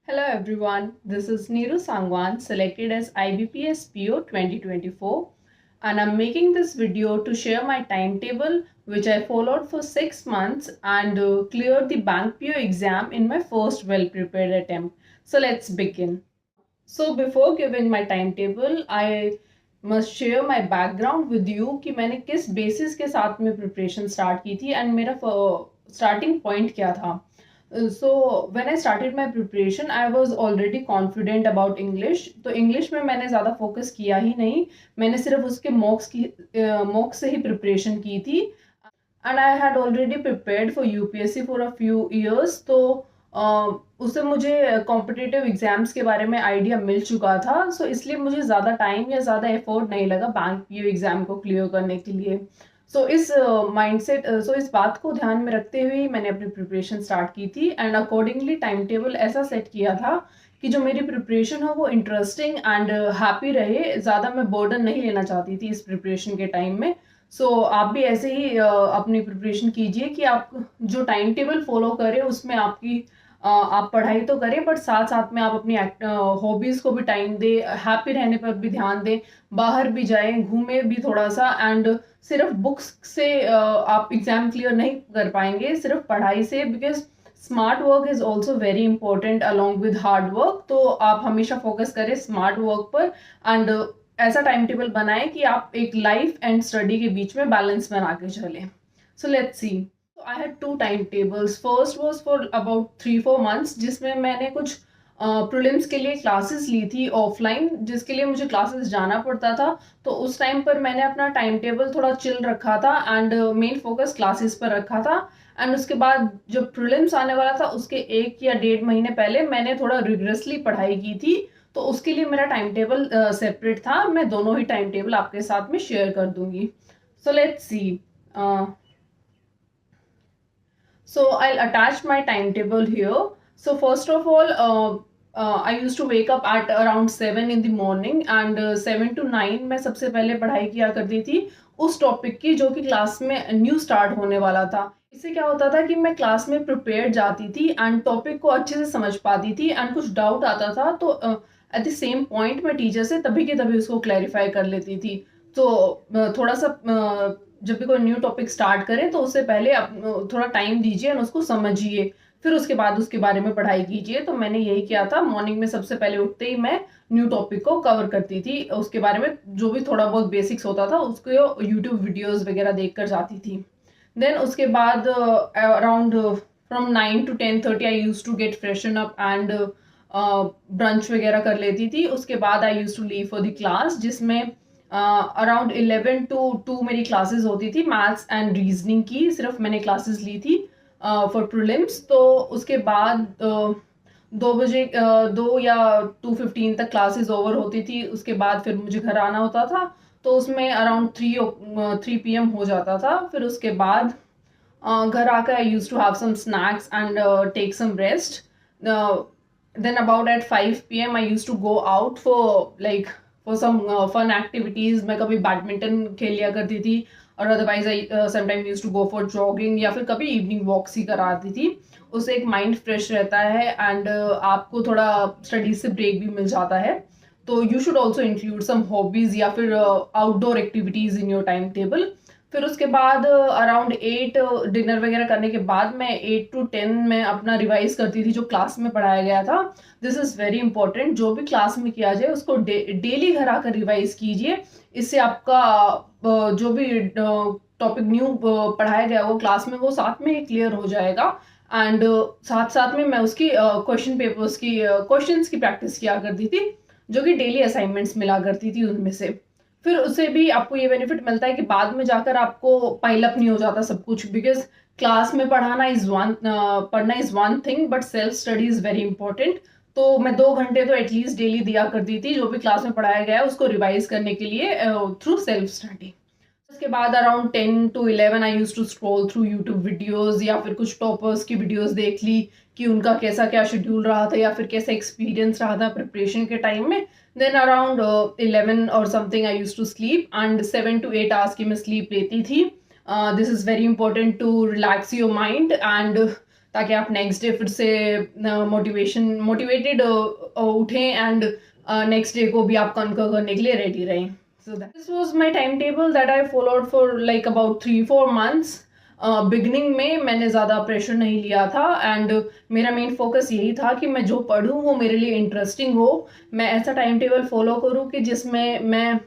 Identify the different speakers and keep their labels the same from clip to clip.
Speaker 1: Hello everyone, this is Neeru Sangwan, selected as IBPS PO 2024, and I'm making this video to share my timetable which I followed for 6 months and cleared the Bank PO exam in my first well prepared attempt. So let's begin. So before giving my timetable, I must share my background with you कि मैंने किस basis के साथ में preparation start की थी and मेरा starting point क्या था. So when I started my preparation, I was already confident about English. तो इंग्लिश में मैंने ज़्यादा फोकस किया ही नहीं, मैंने सिर्फ उसके मॉक्स से ही प्रिपरेशन की थी. And I had already prepared for UPSC for a few years. तो उससे मुझे कॉम्पिटिटिव एग्जाम्स के बारे में आइडिया मिल चुका था. सो इसलिए मुझे ज़्यादा टाइम या ज़्यादा एफर्ट नहीं लगा बैंक पीओ एग्जाम को क्लियर करने के लिए. इस इस बात को ध्यान में रखते हुए ही मैंने अपनी प्रिपरेशन स्टार्ट की थी एंड अकॉर्डिंगली टाइम टेबल ऐसा सेट किया था कि जो मेरी प्रिपरेशन हो वो इंटरेस्टिंग एंड हैप्पी रहे. ज़्यादा मैं बर्डन नहीं लेना चाहती थी इस प्रिपरेशन के टाइम में. आप भी ऐसे ही अपनी प्रिपरेशन कीजिए कि आप जो टाइम टेबल फॉलो करें उसमें आप पढ़ाई तो करें बट साथ साथ में आप अपनी हॉबीज़ को भी टाइम दें, हैप्पी रहने पर भी ध्यान दें, बाहर भी जाएं, घूमें भी थोड़ा सा. एंड सिर्फ बुक्स से आप एग्जाम क्लियर नहीं कर पाएंगे, सिर्फ पढ़ाई से, because smart work is also very important along with hard work. तो आप हमेशा फोकस करें स्मार्ट वर्क पर एंड ऐसा टाइम टेबल बनाएं कि आप एक लाइफ एंड स्टडी के बीच में बैलेंस बना के चलें. So let's see. I had two timetables. First was for about 3-4 months जिसमें मैंने कुछ प्रीलिम्स के लिए क्लासेस ली थी ऑफलाइन, जिसके लिए मुझे क्लासेस जाना पड़ता था. तो उस टाइम पर मैंने अपना टाइम टेबल थोड़ा चिल रखा था एंड मेन फोकस क्लासेस पर रखा था. एंड उसके बाद जब प्रीलिम्स आने वाला था उसके 1 या 1.5 महीने पहले मैंने थोड़ा रिग्रेसली पढ़ाई की थी. तो उसके लिए मेरा टाइम टेबल सेपरेट था. मैं दोनों ही टाइम टेबल आपके साथ में शेयर कर दूंगी. So let's see. So I'll attach my timetable here. So first of all, I used to wake up at around 7 in the morning and 7 to 9 मैं सबसे पहले पढ़ाई किया करती थी उस टॉपिक की जो कि क्लास में न्यू स्टार्ट होने वाला था. इससे क्या होता था कि मैं क्लास में प्रिपेयर्ड जाती थी एंड टॉपिक को अच्छे से समझ पाती थी एंड कुछ डाउट आता था तो एट द सेम पॉइंट मैं टीचर से तभी के तभी उसको क्लैरिफाई कर लेती थी. तो थोड़ा सा जब भी कोई न्यू टॉपिक स्टार्ट करें तो उससे पहले आप थोड़ा टाइम दीजिए और उसको समझिए, फिर उसके बाद उसके बारे में पढ़ाई कीजिए. तो मैंने यही किया था. मॉर्निंग में सबसे पहले उठते ही मैं न्यू टॉपिक को कवर करती थी, उसके बारे में जो भी थोड़ा बहुत बेसिक्स होता था उसको यूट्यूब वीडियोस वगैरह देख कर जाती थी. देन उसके बाद around from 9 to 10:30 I use to get freshen up and brunch वगैरह कर लेती थी. उसके बाद I use to leave for the class जिसमें अराउंड 11 to 2 मेरी क्लासेस होती थी मैथ्स एंड रीजनिंग की. सिर्फ मैंने क्लासेस ली थी फॉर प्रीलिम्स. तो उसके बाद 2 बजे 2 या 2:15 तक क्लासेस ओवर होती थी. उसके बाद फिर मुझे घर आना होता था तो उसमें अराउंड 3 PM हो जाता था. फिर उसके बाद घर आकर I use to have some snacks and take some rest. Then about at 5 PM I use to go out for some fun activities. मैं कभी बैडमिंटन खेल लिया करती थी और otherwise I sometime used to go for jogging या फिर कभी इवनिंग वॉक्स ही कराती थी. उससे एक माइंड फ्रेश रहता है एंड आपको थोड़ा स्टडीज से ब्रेक भी मिल जाता है. तो you should also include some hobbies या फिर outdoor activities in your time table. फिर उसके बाद अराउंड 8 डिनर वगैरह करने के बाद मैं 8 to 10 में अपना रिवाइज करती थी जो क्लास में पढ़ाया गया था. This is very important. जो भी क्लास में किया जाए उसको डेली घर आकर रिवाइज कीजिए. इससे आपका जो भी टॉपिक न्यू पढ़ाया गया वो क्लास में वो साथ में क्लियर हो जाएगा. एंड साथ साथ में मैं उसकी क्वेश्चन पेपर्स की क्वेश्चंस की प्रैक्टिस किया करती थी जो कि डेली असाइनमेंट्स मिला करती थी उनमें से. फिर उससे भी आपको ये बेनिफिट मिलता है कि बाद में जाकर आपको पाइल अप नहीं हो जाता सब कुछ, बिकॉज क्लास में पढ़ना is one thing but self study is very important. तो मैं 2 घंटे तो एटलीस्ट डेली दिया करती थी जो भी क्लास में पढ़ाया गया है उसको रिवाइज करने के लिए थ्रू सेल्फ स्टडी. उसके बाद around 10 to 11 I use to scroll through YouTube videos या फिर कुछ टॉपर्स की वीडियोस देख ली कि उनका कैसा क्या शेड्यूल रहा था या फिर कैसा एक्सपीरियंस रहा था प्रिपरेशन के टाइम में. देन अराउंड 11 और something I use to sleep and 7 to 8 hours की मैं स्लीप लेती थी. This is very important to relax your mind and ताकि आप नेक्स्ट डे फिर से मोटिवेटेड उठें एंड नेक्स्ट डे को भी आप कॉन्कर करने के लिए रेडी रहें. So this was my timetable that I followed for like about 3-4 months. Beginning में मैंने ज़्यादा प्रेशर नहीं लिया था एंड मेरा मेन फोकस यही था कि मैं जो पढूं वो मेरे लिए इंटरेस्टिंग हो. मैं ऐसा टाइम टेबल फॉलो करूं कि जिसमें मैं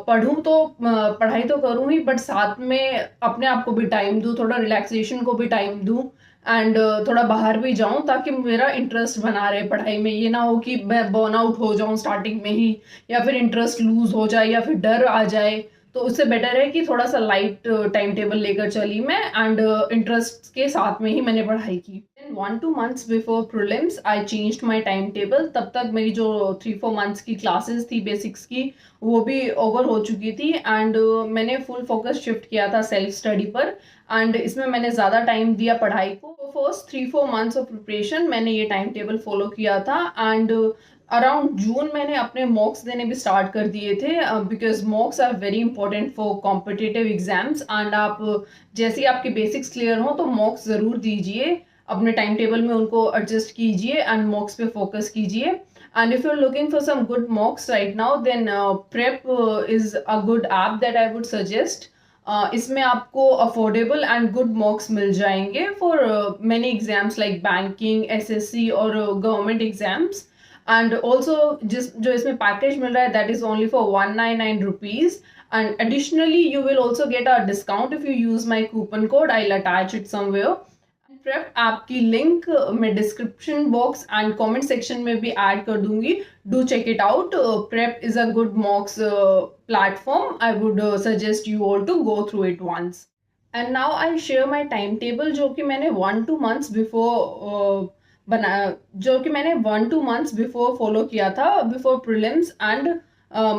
Speaker 1: पढूं तो पढ़ाई तो करूं ही, बट साथ में अपने आप को भी टाइम दूं, थोड़ा रिलैक्सेशन को भी टाइम दूं एंड थोड़ा बाहर भी जाऊं ताकि मेरा इंटरेस्ट बना रहे पढ़ाई में. ये ना हो कि मैं बर्नआउट हो जाऊं स्टार्टिंग में ही, या फिर इंटरेस्ट लूज हो जाए, या फिर डर आ जाए. तो उससे बेटर है कि थोड़ा सा लाइट टाइम टेबल लेकर चली मैं एंड इंटरेस्ट के साथ में ही मैंने पढ़ाई की. 1-2 months before prelims I changed my time table. तब तक मेरी जो 3-4 months की क्लासेस थी बेसिक्स की वो भी ओवर हो चुकी थी एंड मैंने फुल फोकस शिफ्ट किया था सेल्फ स्टडी पर एंड इसमें मैंने ज़्यादा टाइम दिया पढ़ाई को. फर्स्ट 3-4 months ऑफ प्रिपरेशन मैंने ये टाइम टेबल फॉलो किया था एंड अराउंड जून मैंने अपने मॉक्स देने भी स्टार्ट कर दिए थे because mocks are very important for competitive exams and आप जैसे ही आपके बेसिक्स क्लियर हो तो मॉक्स ज़रूर दीजिए, अपने टाइम टेबल में उनको एडजस्ट कीजिए एंड मॉक्स पे फोकस कीजिए. And if you are looking for some good mocks right now then Prep is a good app that I would suggest. इसमें आपको अफोर्डेबल एंड गुड मॉक्स मिल जाएंगे for many exams like banking, SSC और government exams. And also जो इसमें package मिल रहा है that is only for 199 rupees. And additionally you will also get a discount if you use my coupon code. I'll attach it somewhere. Prep app की link मैं description box and comment section में भी add कर दूंगी. Do check it out. Prep is a good mocks platform. I would suggest you all to go through it once. And now I share my time table जो कि मैंने 1-2 months before जो कि मैंने 1-2 months बिफोर फॉलो किया था before prelims and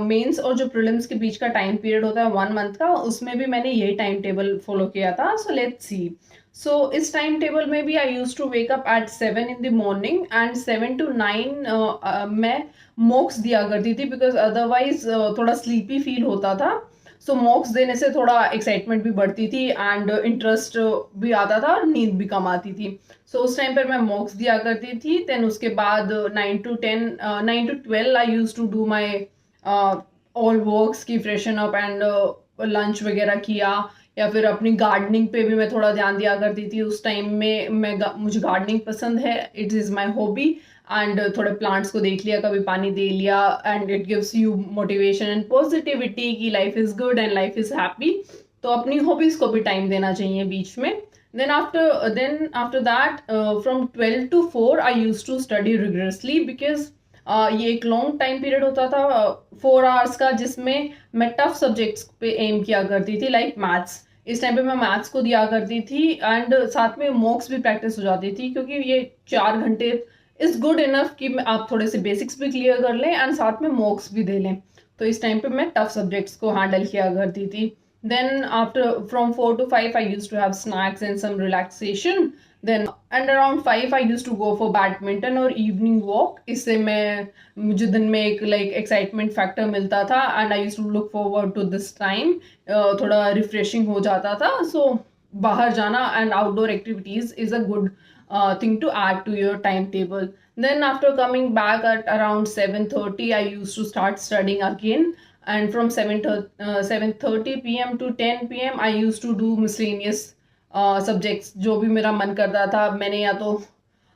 Speaker 1: mains. और जो प्रीलिम्स के बीच का टाइम पीरियड होता है 1 month का, उसमें भी मैंने यही टाइम टेबल फॉलो किया था. So let's see. सो इस टाइम टेबल में भी I use to wake up at 7 in the morning and 7 to 9 मैं मॉक्स दिया करती थी बिकॉज अदरवाइज थोड़ा स्लीपी फील होता था. सो मॉक्स देने से थोड़ा एक्साइटमेंट भी बढ़ती थी एंड इंटरेस्ट भी आता था और नींद भी कम आती थी. सो उस टाइम पर मैं मॉक्स दिया करती थी. देन उसके बाद 9 to 12 I use to do my all works की फ्रेशन अप एंड लंच वगैरह किया, या फिर अपनी गार्डनिंग पे भी मैं थोड़ा ध्यान दिया करती थी. उस टाइम में मुझे गार्डनिंग पसंद है, it is my hobby and थोड़े प्लांट्स को देख लिया, कभी पानी दे लिया and it gives you motivation and positivity कि life is good and life is happy. तो अपनी हॉबीज़ को भी टाइम देना चाहिए बीच में. Then after that from 12 to 4 I used to study rigorously because ये एक लॉन्ग टाइम पीरियड होता था 4 hours का, जिसमें मैं टफ सब्जेक्ट्स पे एम किया करती थी लाइक मैथ्स. इस टाइम पे मैं मैथ्स को दिया करती थी एंड साथ में मॉक्स भी प्रैक्टिस हो जाती थी क्योंकि ये 4 घंटे इज़ गुड इनफ कि आप थोड़े से बेसिक्स भी क्लियर कर लें एंड साथ में मॉक्स भी दे लें. तो इस टाइम पे मैं टफ सब्जेक्ट्स को हैंडल किया करती थी. Then from 4 to 5 I used to have snacks and some relaxation. Then and around 5 I used to go for badminton और evening walk. इससे मुझे दिन में एक like excitement factor मिलता था and I used to look forward to this time. थोड़ा refreshing हो जाता था. So बाहर जाना and outdoor activities is a good thing to add to your timetable. Then after coming back at around 7:30 I used to start studying again. And from 7:30 p.m. to 10 p.m. I used to do miscellaneous subjects. जो भी मेरा मन करता था, मैंने या तो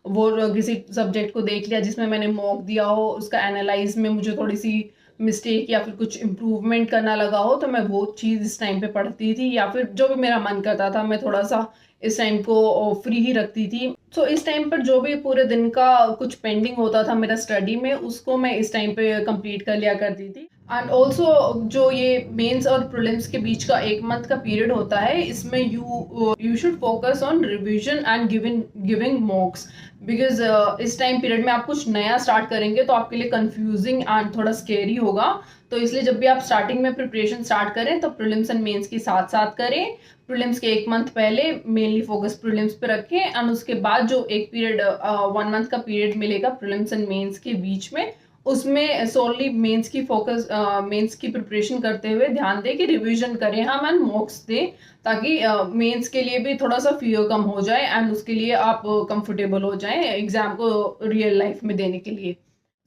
Speaker 1: वो किसी सब्जेक्ट को देख लिया जिसमें मैंने मॉक दिया हो, उसका एनालाइज में मुझे थोड़ी सी मिस्टेक या फिर कुछ इम्प्रूवमेंट करना लगा हो तो मैं वो चीज़ इस टाइम पे पढ़ती थी, या फिर जो भी मेरा मन करता था मैं थोड़ा सा इस टाइम को फ्री ही रखती थी. सो इस टाइम पर जो भी पूरे दिन का कुछ पेंडिंग होता था मेरा स्टडी में, उसको मैं इस टाइम पे कंप्लीट कर लिया करती थी. एंड ऑल्सो जो ये मेंस और प्रीलिम्स के बीच का 1 month का पीरियड होता है, इसमें you should focus on revision and giving मॉक्स because इस टाइम पीरियड में आप कुछ नया स्टार्ट करेंगे तो आपके लिए कंफ्यूजिंग एंड थोड़ा स्केरी होगा. तो इसलिए जब भी आप स्टार्टिंग में प्रिपरेशन स्टार्ट करें तो प्रीलिम्स एंड मेंस के साथ साथ करें. प्रीलिम्स के 1 month पहले मेनली फोकस प्रीलिम्स पे रखें एंड उसके बाद जो एक पीरियड 1 month का पीरियड मिलेगा प्रीलिम्स एंड मेंस के बीच में, उसमें सोनली मेंस की फोकस मेंस की प्रिपरेशन करते हुए ध्यान दें कि रिवीजन करें हम एंड मॉक्स दें, ताकि मेंस के लिए भी थोड़ा सा फियर कम हो जाए एंड उसके लिए आप कंफर्टेबल हो जाएं एग्जाम को रियल लाइफ में देने के लिए।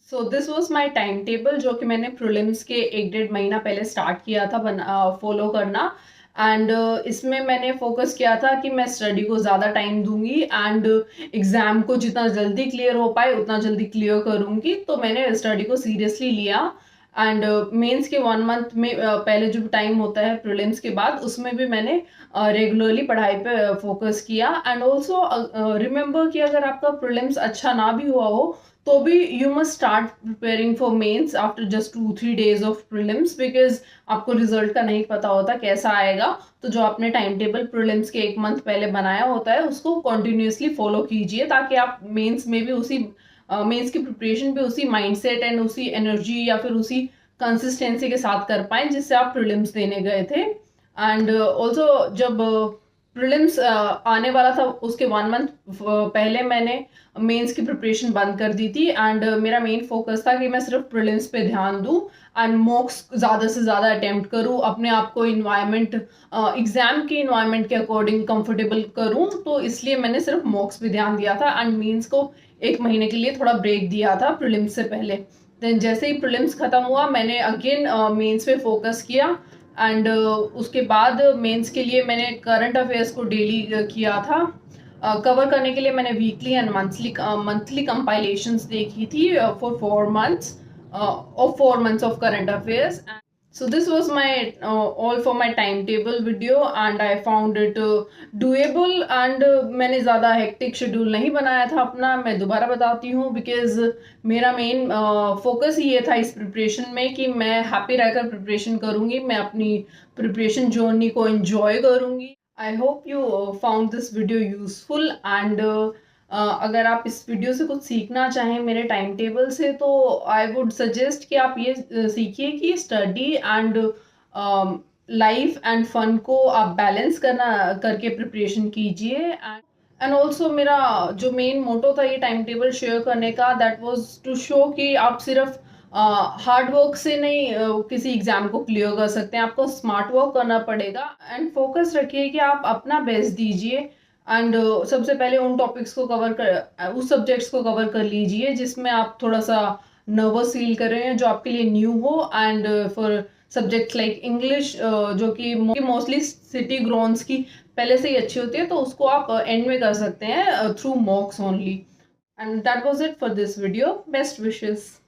Speaker 1: So this was my time table, जो कि मैंने प्रीलिम्स के 1 डेढ़ महीना पहले स्टार्ट किया था फॉलो करना। एंड इसमें मैंने फोकस किया था कि मैं स्टडी को ज़्यादा टाइम दूंगी एंड एग्ज़ाम को जितना जल्दी क्लियर हो पाए उतना जल्दी क्लियर करूंगी। तो मैंने स्टडी को सीरियसली लिया एंड मेंस के 1 मंथ में पहले जो टाइम होता है प्रीलिम्स के बाद, उसमें भी मैंने रेगुलरली पढ़ाई पे फोकस किया। एंड ऑल्सो रिमेंबर कि अगर आपका प्रीलिम्स अच्छा ना भी हुआ हो तो भी you must start preparing for mains after just 2-3 days of prelims, because आपको रिजल्ट का नहीं पता होता कैसा आएगा। तो जो आपने टाइम टेबल प्रीलिम्स के 1 मंथ पहले बनाया होता है उसको कॉन्टिन्यूसली फॉलो कीजिए, ताकि आप मेंस में भी उसी मेंस की प्रिपरेशन भी उसी माइंडसेट एंड उसी एनर्जी या फिर उसी कंसिस्टेंसी के साथ कर पाए जिससे आप प्रीलिम्स देने गए थे। एंड ऑल्सो जब प्रीलिम्स आने वाला था उसके 1 मंथ पहले मैंने मेंस की प्रिपरेशन बंद कर दी थी एंड मेरा मेन फोकस था कि मैं सिर्फ प्रीलिम्स पे ध्यान दूं एंड मॉक्स ज़्यादा से ज़्यादा अटेम्प्ट करूं, अपने आप को इन्वायरमेंट एग्जाम के इन्वायरमेंट के अकॉर्डिंग कंफर्टेबल करूं। तो इसलिए मैंने सिर्फ मॉक्स पे ध्यान दिया था एंड मेंस को 1 महीने के लिए थोड़ा ब्रेक दिया था प्रीलिम्स से पहले। देन जैसे ही प्रीलिम्स खत्म हुआ मैंने अगेन मेंस पे फोकस किया एंड उसके बाद मेंस के लिए मैंने करंट अफेयर्स को डेली किया था। कवर करने के लिए मैंने वीकली एंड मंथली कंपाइलेशंस देखी थी for 4 months of current affairs. So this was my all for my timetable video and I found it doable and मैंने ज़्यादा हेक्टिक शेड्यूल नहीं बनाया था अपना। मैं दोबारा बताती हूँ बिकॉज मेरा मेन फोकस ही ये था इस प्रिपरेशन में कि मैं हैप्पी रहकर प्रिपरेशन करूँगी, मैं अपनी प्रिपरेशन जर्नी को एंजॉय करूँगी। I hope you found this video useful and अगर आप इस वीडियो से कुछ सीखना चाहें मेरे टाइम टेबल से, तो आई वुड सजेस्ट कि आप ये सीखिए कि study and life and fun को आप बैलेंस करके प्रिपरेशन कीजिए। एंड ऑल्सो मेरा जो मेन मोटो था ये टाइम टेबल शेयर करने का, दैट वाज टू शो कि आप सिर्फ हार्ड वर्क से नहीं किसी एग्जाम को क्लियर कर सकते हैं, आपको स्मार्ट वर्क करना पड़ेगा। एंड फोकस रखिए कि आप अपना बेस्ट दीजिए एंड सबसे पहले उन टॉपिक्स को उस सब्जेक्ट्स को कवर कर लीजिए जिसमें आप थोड़ा सा नर्वस फील कर रहे हैं, जो आपके लिए न्यू हो। And for subjects like English जो कि मोस्टली सिटी ग्रोन्स की पहले से ही अच्छी होती है, तो उसको आप एंड में कर सकते हैं through मॉक्स only. And that was it for this video. Best wishes.